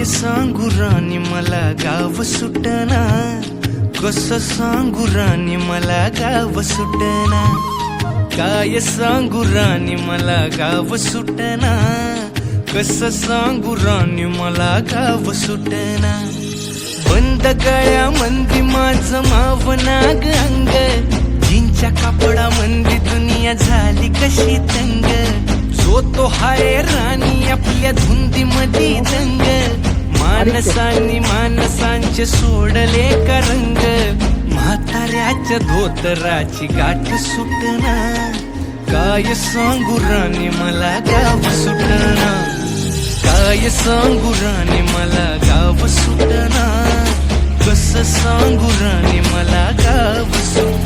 सांगू राणी मला गाव सुटना, कसं सांगू राणी मला गाव सुटना, काय सांगू राणी मला गाव सुटना, कसं सांगू राणी मला गाव सुटना। बंद गळ्या मंदी माझं मावनाग अंग, जींच्या कापडा मंदी दुनिया झाली कशी तंग, जो तो हाय राणी आपल्या धुंदी मधी दंग, मानसांनी मानसांचे सोडले का रंग, म्हाताऱ्याच्या धोतराची गाठ सुटना, काय सांगू राणी मला गाव सुटना, काय सांगू राणी मला गाव सुटना, कसं सांगू राणी मला गाव सुटना।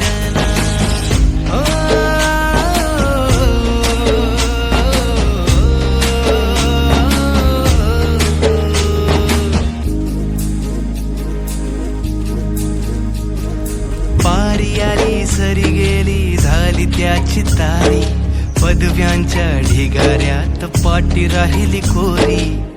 पारी आली सरी गेली झाली त्याची तारी, पदव्यांच्या ढिगाऱ्यात पाठी राहिली कोरी।